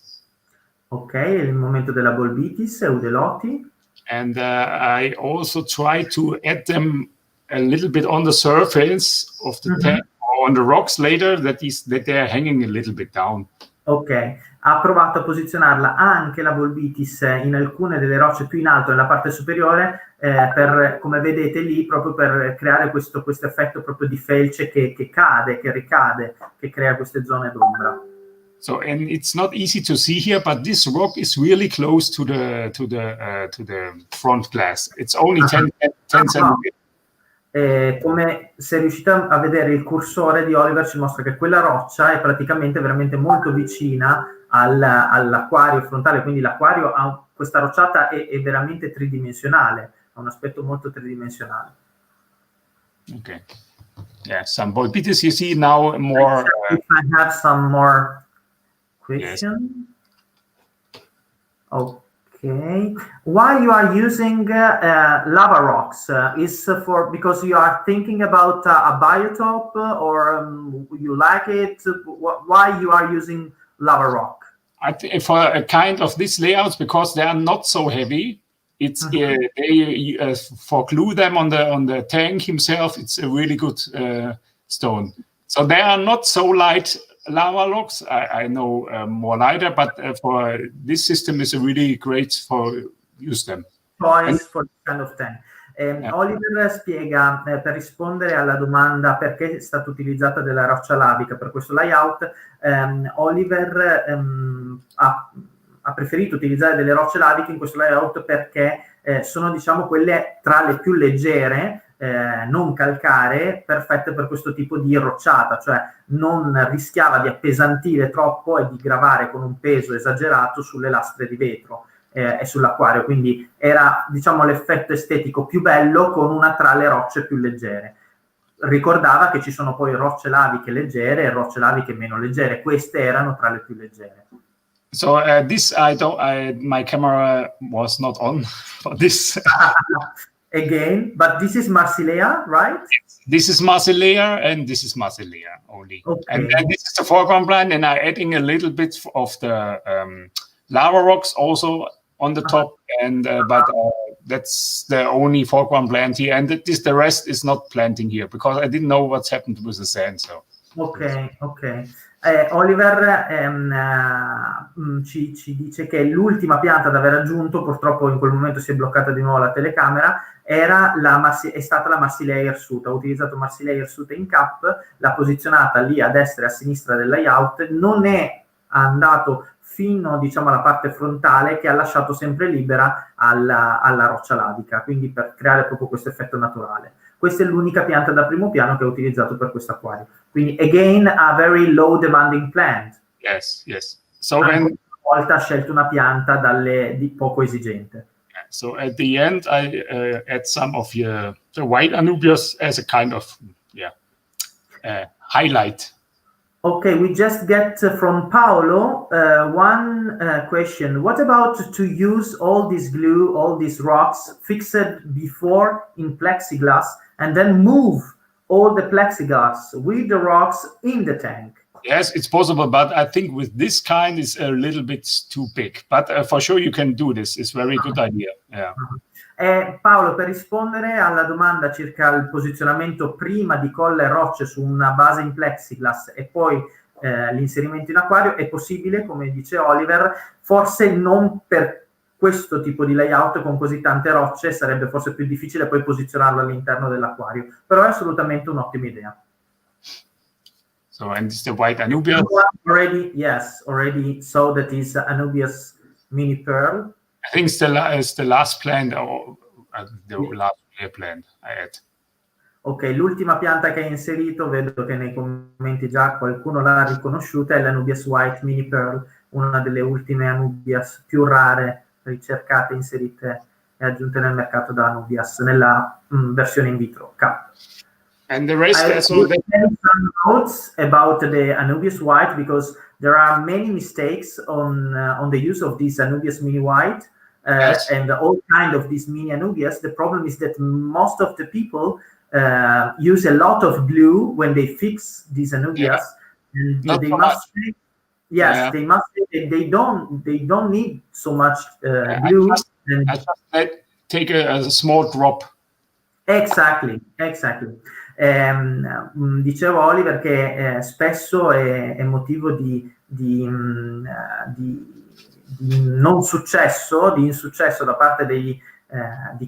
Speaker 2: Ok, è il momento della Bolbitis, Eudeloti.
Speaker 1: And I also try to add them a little bit on the surface of the tank or on the rocks later, that they are hanging a little bit down.
Speaker 2: Ok, ha provato a posizionarla anche la Bolbitis in alcune delle rocce più in alto, nella parte superiore, per, come vedete lì, proprio per creare questo effetto proprio di felce che cade, che ricade, che crea queste zone d'ombra.
Speaker 1: So, and it's not easy to see here, but this rock is really close to the front glass. It's only 10 centimeters.
Speaker 2: Come se riuscite a vedere il cursore di Oliver, ci mostra che quella roccia è praticamente veramente molto vicina all'acquario frontale, quindi l'acquario ha questa rocciata è veramente tridimensionale, ha un aspetto molto tridimensionale.
Speaker 1: Okay. Yeah, some Bolbitis you see now more.
Speaker 2: If I have some more questions. Yes. Okay. Why you are using lava rocks? Is because you are thinking about a biotope, or you like it? Why you are using lava rock?
Speaker 1: For a kind of these layouts, because they are not so heavy. It's they for glue them on the tank himself. It's a really good stone. So they are not so light. Lava rocks, I know more lighter, but for this system is a really great for use them.
Speaker 2: Choice for this kind of tank. Oliver spiega, per rispondere alla domanda perché è stata utilizzata della roccia lavica per questo layout, Oliver ha preferito utilizzare delle rocce laviche in questo layout perché sono, diciamo, quelle tra le più leggere non calcaree, perfette per questo tipo di rocciata, cioè non rischiava di appesantire troppo e di gravare con un peso esagerato sulle lastre di vetro e sull'acquario, quindi era, diciamo, l'effetto estetico più bello con una tra le rocce più leggere. Ricordava che ci sono poi rocce laviche leggere e rocce laviche meno leggere, queste erano tra le più leggere.
Speaker 1: So this my camera was not on for this.
Speaker 2: Again, but this is Marsilea, right?
Speaker 1: This is Marsilea and this is Marsilea only.
Speaker 2: Okay.
Speaker 1: And then this is the foreground plant, and I'm adding a little bit of the lava rocks also on the top, and but that's the only foreground plant here, and the rest is not planting here because I didn't know what's happened with the sand. So.
Speaker 2: Ok. Oliver ci dice che l'ultima pianta ad aver aggiunto, purtroppo in quel momento si è bloccata di nuovo la telecamera, è stata la Marsilea hirsuta. Ha utilizzato Marsilea hirsuta in cap, l'ha posizionata lì a destra e a sinistra del layout, non è andato fino, diciamo, alla parte frontale, che ha lasciato sempre libera alla roccia lavica, quindi per creare proprio questo effetto naturale. Questa è l'unica pianta da primo piano che ho utilizzato per questo acquario. Quindi, again, a very low demanding plant.
Speaker 1: Yes. So
Speaker 2: una volta ha scelto una pianta di poco esigente.
Speaker 1: So at the end, I add some of the white Anubias as a kind of highlight.
Speaker 2: Okay, we just get from Paolo one question. What about to use all this glue, all these rocks fixed before in plexiglass and then move all the plexiglass with the rocks in the tank?
Speaker 1: Yes, it's possible, but I think with this kind is a little bit too big. But for sure you can do this. It's a very good idea. Yeah.
Speaker 2: Paolo, per rispondere alla domanda circa il posizionamento prima di colla e rocce su una base in plexiglass e poi l'inserimento in acquario, è possibile, come dice Oliver, forse non per questo tipo di layout con così tante rocce, sarebbe forse più difficile poi posizionarlo all'interno dell'acquario, però è assolutamente un'ottima idea.
Speaker 1: So, and this is the white Anubia.
Speaker 2: Already saw that is Anubias mini pearl.
Speaker 1: I think it's the last plant, or the last plant I had.
Speaker 2: Ok, l'ultima pianta che hai inserito, vedo che nei commenti già qualcuno l'ha riconosciuta, è l'Anubias White Mini Pearl, una delle ultime Anubias più rare, ricercate, inserite e aggiunte nel mercato da Anubias, nella versione in vitro Cup.
Speaker 1: And the rest
Speaker 2: I some notes about the Anubias White, because there are many mistakes on the use of this Anubias Mini White
Speaker 1: yes.
Speaker 2: and all kind of these mini Anubias. The problem is that most of the people use a lot of glue when they fix these Anubias, and
Speaker 1: not
Speaker 2: they
Speaker 1: so
Speaker 2: must
Speaker 1: much.
Speaker 2: They must say they don't need so much glue.
Speaker 1: I just take a small drop.
Speaker 2: Exactly. Dicevo Oliver che spesso è motivo di non successo, di insuccesso da parte di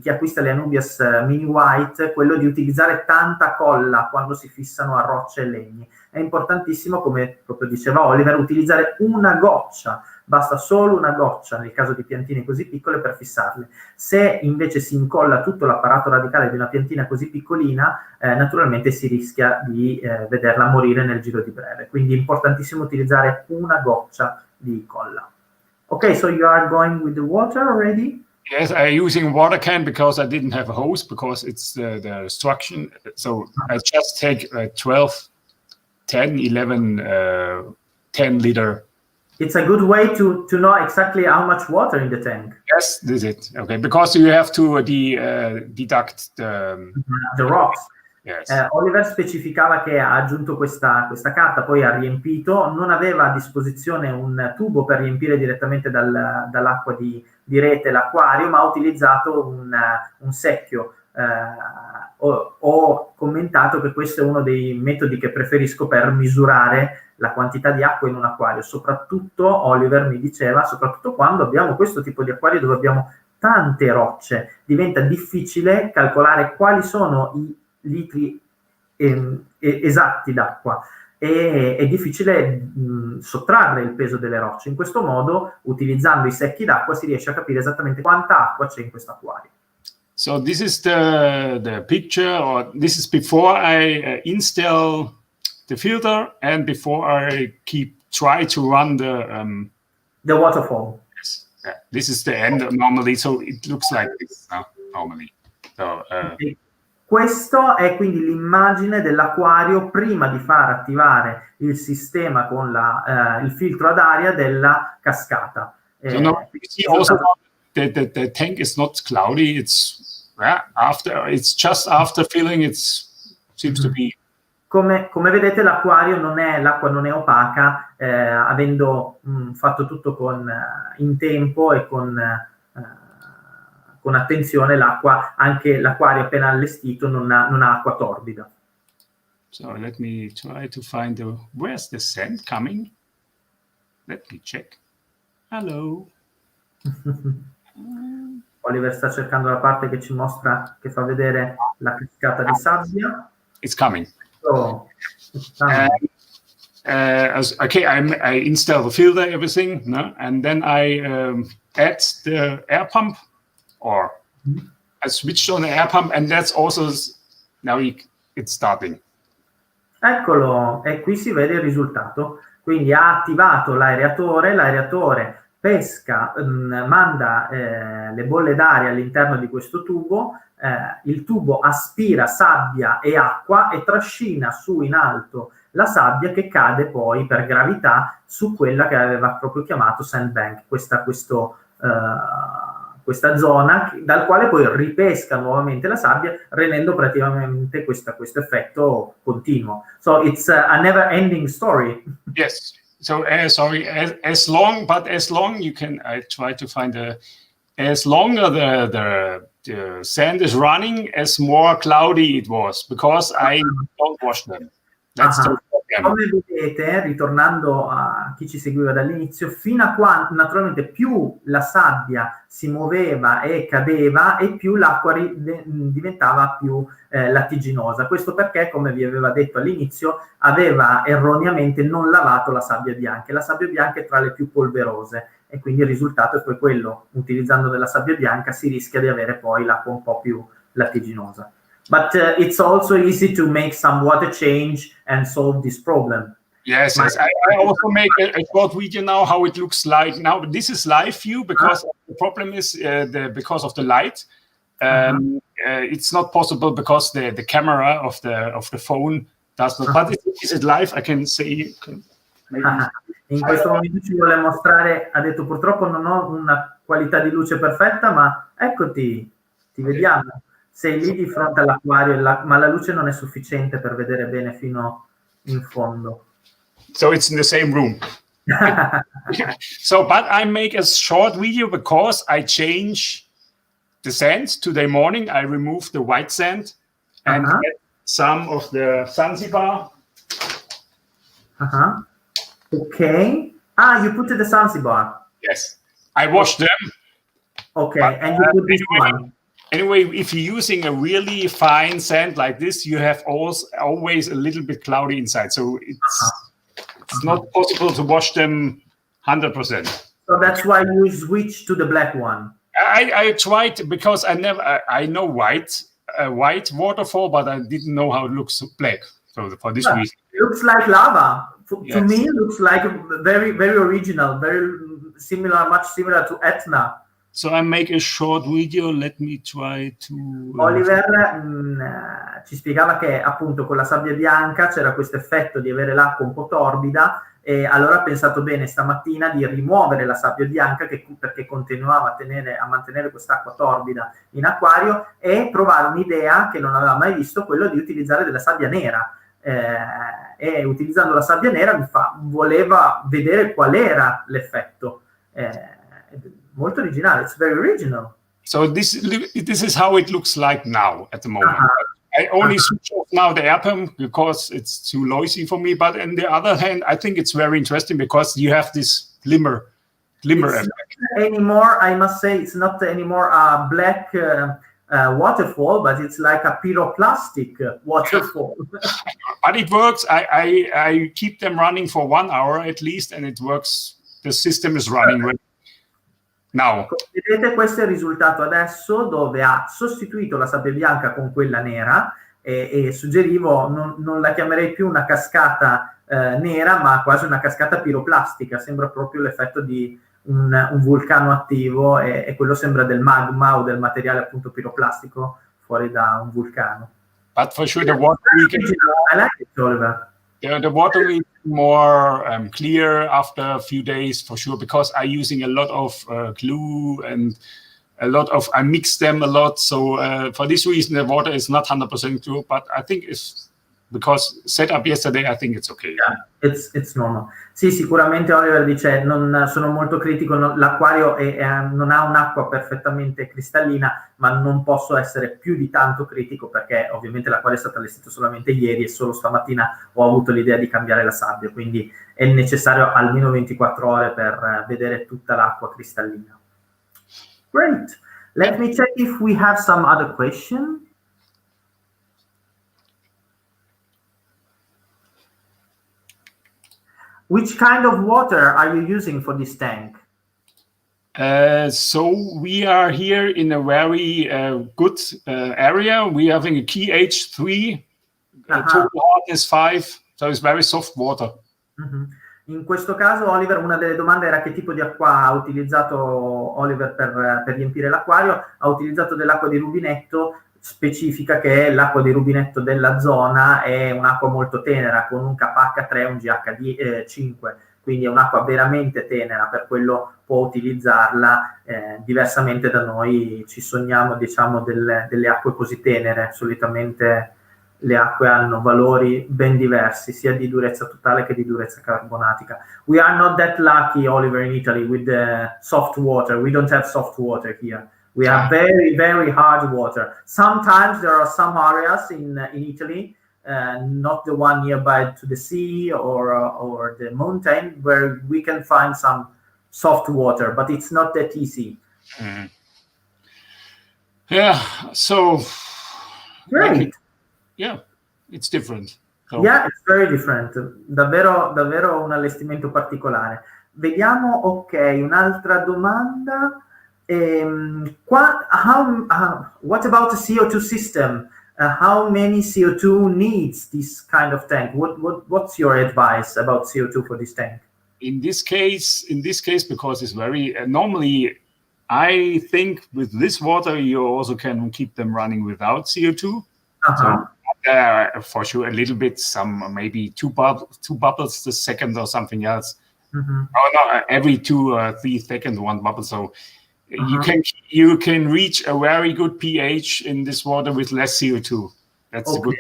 Speaker 2: chi acquista le Anubias Mini White, quello di utilizzare tanta colla quando si fissano a rocce e legni. È importantissimo, come proprio diceva Oliver, utilizzare una goccia, basta solo una goccia nel caso di piantine così piccole per fissarle. Se invece si incolla tutto l'apparato radicale di una piantina così piccolina, naturalmente si rischia di vederla morire nel giro di breve. Quindi è importantissimo utilizzare una goccia di colla. Ok, so you are going with the water already?
Speaker 1: Yes, I'm using water can because I didn't have a hose, because it's the instruction. So I just take 12, 10, 11, 10 liter.
Speaker 2: It's a good way to know exactly how much water in the tank.
Speaker 1: Yes, this is it. Okay, because you have to deduct the
Speaker 2: rocks.
Speaker 1: Yes.
Speaker 2: Oliver specificava che ha aggiunto questa carta, poi ha riempito, non aveva a disposizione un tubo per riempire direttamente dall'acqua di rete l'acquario, ma ha utilizzato un secchio. Ho commentato che questo è uno dei metodi che preferisco per misurare la quantità di acqua in un acquario, soprattutto, Oliver mi diceva, soprattutto quando abbiamo questo tipo di acquario dove abbiamo tante rocce, diventa difficile calcolare quali sono i litri esatti d'acqua, e è difficile sottrarre il peso delle rocce. In questo modo, utilizzando i secchi d'acqua, si riesce a capire esattamente quanta acqua c'è in questo acquario.
Speaker 1: So this is the picture, or this is before I install the filter and before I try to run the
Speaker 2: waterfall.
Speaker 1: Yes. Yeah. This is the end normally, so it looks like this normally. So,
Speaker 2: Questo è quindi l'immagine dell'acquario prima di far attivare il sistema con il filtro ad aria della cascata.
Speaker 1: So now you see also the tank is not cloudy. It's just after filling. It seems to be.
Speaker 2: Come vedete, l'acqua non è opaca, avendo fatto tutto in tempo e con attenzione. Anche l'acquario appena allestito non ha acqua torbida.
Speaker 1: So let me try to find where's the sand coming? Let me check. Hello.
Speaker 2: Oliver sta cercando la parte che fa vedere la cascata di sabbia.
Speaker 1: It's coming.
Speaker 2: So,
Speaker 1: okay, I install the filter, everything, no? And then I add the air pump, or I switched on the air pump, and that's also now it's starting.
Speaker 2: Eccolo, e qui si vede il risultato. Quindi ha attivato l'aeratore pesca, manda le bolle d'aria all'interno di questo tubo, il tubo aspira sabbia e acqua e trascina su in alto la sabbia, che cade poi per gravità su quella che aveva proprio chiamato sandbank, questa zona dal quale poi ripesca nuovamente la sabbia, rendendo praticamente questo effetto continuo. So it's a never ending story.
Speaker 1: Yes. So sorry, as long you can, I try to find as longer the sand is running, as more cloudy it was, because I don't wash them. That's the problem.
Speaker 2: Come vedete, ritornando a chi ci seguiva dall'inizio, fino a quando naturalmente più la sabbia si muoveva e cadeva, e più l'acqua diventava più lattiginosa. Questo perché, come vi aveva detto all'inizio, aveva erroneamente non lavato la sabbia bianca. La sabbia bianca è tra le più polverose, e quindi il risultato è poi quello: utilizzando della sabbia bianca si rischia di avere poi l'acqua un po' più lattiginosa. But it's also easy to make some water change and solve this problem.
Speaker 1: Yes. I also make a short video now how it looks like. Now this is live view, because the problem is because of the light. It's not possible because the camera of the phone does not. But is it live? I can say.
Speaker 2: In questo momento ci vuole mostrare. Ha detto: purtroppo non ho una qualità di luce perfetta, ma eccoti, ti vediamo. Sei lì di fronte all'acquario, ma la luce non è sufficiente per vedere bene fino in fondo.
Speaker 1: So it's in the same room. So, but I make a short video because I change the sand today morning. I remove the white sand and add some of the Zanzibar.
Speaker 2: Okay. You put the Zanzibar.
Speaker 1: Yes. I wash them.
Speaker 2: Okay, and you put this one.
Speaker 1: Anyway, if you're using a really fine sand like this, you have always a little bit cloudy inside. So it's not possible to wash them 100%.
Speaker 2: So that's why you switch to the black one.
Speaker 1: I tried, because I know white waterfall, but I didn't know how it looks black. So for this reason.
Speaker 2: It looks like lava. To me, it looks like very, very original, very similar, much similar to Etna.
Speaker 1: So I make a short video. Let me try to.
Speaker 2: Oliver ci spiegava che appunto con la sabbia bianca c'era questo effetto di avere l'acqua un po' torbida, e allora ha pensato bene stamattina di rimuovere la sabbia bianca, perché continuava a mantenere quest'acqua torbida in acquario, e provare un'idea che non aveva mai visto, quello di utilizzare della sabbia nera. E utilizzando la sabbia nera voleva vedere qual era l'effetto. Molto originale. It's very original.
Speaker 1: So this is how it looks like now at the moment. I only switch off now the air pump because it's too noisy for me. But on the other hand, I think it's very interesting because you have this glimmer effect.
Speaker 2: Anymore, I must say, it's not anymore a black waterfall, but it's like a pyroplastic waterfall.
Speaker 1: But it works. I keep them running for 1 hour at least, and it works. The system is running. Now.
Speaker 2: Vedete, questo è il risultato adesso, dove ha sostituito la sabbia bianca con quella nera, e suggerivo, non la chiamerei più una cascata nera, ma quasi una cascata piroplastica. Sembra proprio l'effetto di un vulcano attivo, e quello sembra del magma o del materiale appunto piroplastico fuori da un vulcano.
Speaker 1: But for sure the water will get
Speaker 2: I like it, Oliver.
Speaker 1: The water will be more clear after a few days for sure, because I'm using a lot of glue and I mix them a lot. So for this reason, the water is not 100% clear, but I think it's because set up yesterday, I think it's okay.
Speaker 2: Yeah, it's normal. Sì, sicuramente Oliver dice, non sono molto critico, l'acquario non ha un'acqua perfettamente cristallina, ma non posso essere più di tanto critico, perché ovviamente l'acquario è stato allestito solamente ieri e solo stamattina ho avuto l'idea di cambiare la sabbia, quindi è necessario almeno 24 ore per vedere tutta l'acqua cristallina. Great. Let me check if we have some other question. Which kind of water are you using for this tank?
Speaker 1: So we are here in a very good area. We are having a pH 3, total hardness 5, so it's very soft water.
Speaker 2: In questo caso, Oliver, una delle domande era che tipo di acqua ha utilizzato Oliver per riempire l'acquario. Ha utilizzato dell'acqua di rubinetto, specifica che l'acqua di rubinetto della zona è un'acqua molto tenera, con un KH3 e un GH5, quindi è un'acqua veramente tenera, per quello può utilizzarla. Diversamente da noi ci sogniamo, diciamo, delle acque così tenere. Solitamente le acque hanno valori ben diversi, sia di durezza totale che di durezza carbonatica. We are not that lucky, Oliver, in Italy with the soft water. We don't have soft water here. We have very, very hard water. Sometimes there are some areas in Italy, not the one nearby to the sea or the mountain, where we can find some soft water, but it's not that easy.
Speaker 1: Yeah, so
Speaker 2: great.
Speaker 1: Yeah, it's different. So.
Speaker 2: Yeah, it's very different. Davvero un allestimento particolare. Vediamo, ok, un'altra domanda. What about the CO2 system? How many CO2 needs this kind of tank? What's your advice about CO2 for this tank?
Speaker 1: In this case, because it's very normally, I think with this water you also can keep them running without CO2. So for sure, a little bit, maybe two bubbles the second or something else. Oh no, every 2 or 3 seconds one bubble. So you can reach a very good pH in this water with less CO2. That's good.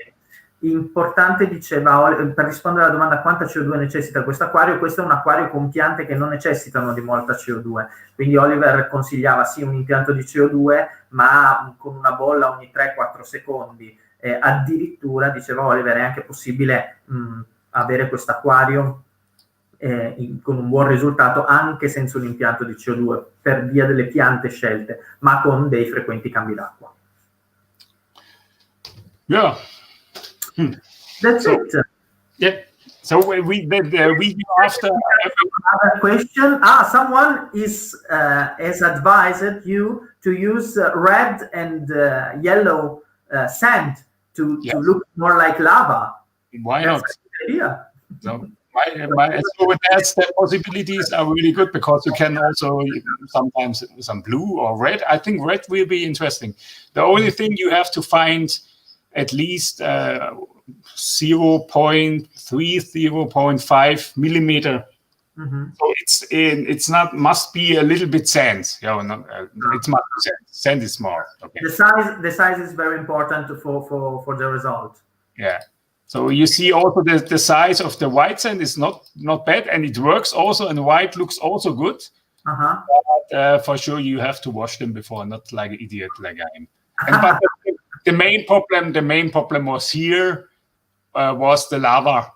Speaker 2: Importante, diceva, per rispondere alla domanda quanta CO2 necessita questo acquario, questo è un acquario con piante che non necessitano di molta CO2, quindi Oliver consigliava sì un impianto di CO2, ma con una bolla ogni 3-4 secondi. Addirittura, diceva Oliver, è anche possibile avere questo acquario con un buon risultato anche senza un impianto di CO2, per via delle piante scelte, ma con dei frequenti cambi d'acqua.
Speaker 1: Yeah.
Speaker 2: That's it.
Speaker 1: Yeah. So we after
Speaker 2: another question. Someone has advised you to use red and yellow sand to look more like lava.
Speaker 1: Why not?
Speaker 2: That's a good idea.
Speaker 1: So the possibilities are really good, because you can also sometimes some blue or red. I think red will be interesting. The only thing, you have to find at least 0.3, 0.5 millimeter. So it's not, must be a little bit sand. Yeah, it's not sand. Sand is small. Okay.
Speaker 2: The size is very important for the result.
Speaker 1: Yeah. So you see also the size of the white sand is not bad, and it works also, and white looks also good. But for sure you have to wash them before, not like an idiot like I am. But the main problem was here was the lava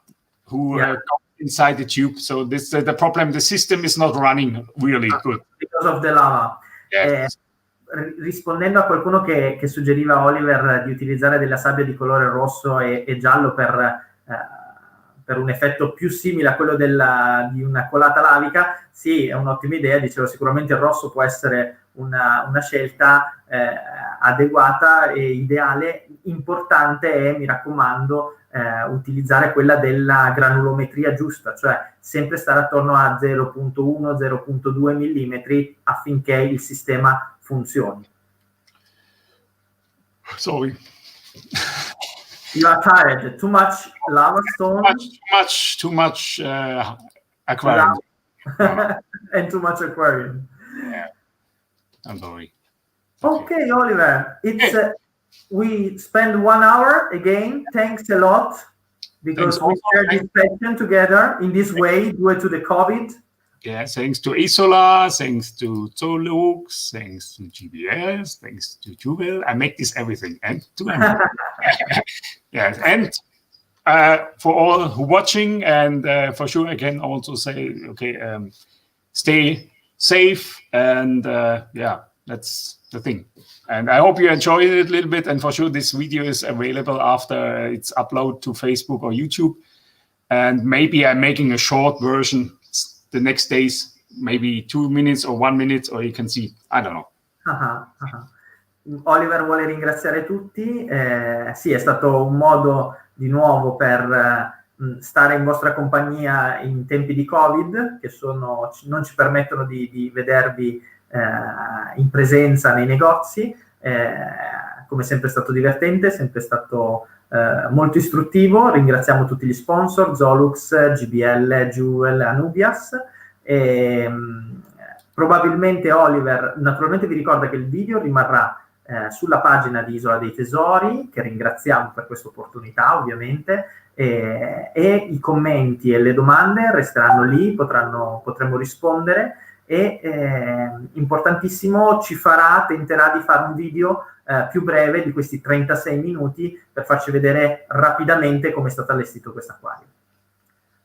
Speaker 1: who got inside the tube. So this the problem. The system is not running really good
Speaker 2: because of the lava.
Speaker 1: Yeah.
Speaker 2: Rispondendo a qualcuno che suggeriva a Oliver di utilizzare della sabbia di colore rosso e giallo per per un effetto più simile a quello di una colata lavica, sì, è un'ottima idea, dicevo, sicuramente il rosso può essere una scelta adeguata e ideale. Importante è, mi raccomando, utilizzare quella della granulometria giusta, cioè sempre stare attorno a 0.1-0.2 mm affinché il sistema funzioni.
Speaker 1: Sorry.
Speaker 2: You are tired. Too much lava stone.
Speaker 1: Too much aquarium.
Speaker 2: And too much aquarium.
Speaker 1: Yeah. I'm sorry.
Speaker 2: Okay, Oliver. We spend 1 hour again. Thanks a lot because we share this session together in this way due to the COVID.
Speaker 1: Yeah, thanks to Isola, thanks to Zolux, thanks to GBS, thanks to Jubel. I make this everything, and to Emily. Yes, and for all who watching, and for sure I can also say, okay, stay safe, and yeah, that's the thing. And I hope you enjoyed it a little bit, and for sure this video is available after it's uploaded to Facebook or YouTube, and maybe I'm making a short version the next days, maybe 2 minutes or 1 minute, or you can see, I don't know.
Speaker 2: Oliver vuole ringraziare tutti, sì, è stato un modo di nuovo per stare in vostra compagnia in tempi di Covid, che non ci permettono di vedervi in presenza nei negozi. Come sempre è stato divertente, sempre stato molto istruttivo. Ringraziamo tutti gli sponsor, Zolux, GBL, Jewel, Anubias. Probabilmente Oliver, naturalmente vi ricorda che il video rimarrà sulla pagina di Isola dei Tesori, che ringraziamo per questa opportunità ovviamente, e i commenti e le domande resteranno lì, potremo rispondere, e importantissimo, tenterà di fare un video più breve di questi 36 minuti per farci vedere rapidamente come è stato allestito questo acquario.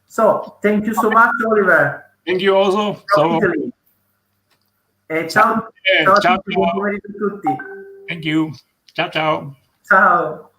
Speaker 2: So, thank you so much, Oliver.
Speaker 1: Thank you also.
Speaker 2: Ciao a tutti, buon pomeriggio a tutti.
Speaker 1: Thank you. Ciao, ciao.
Speaker 2: Ciao.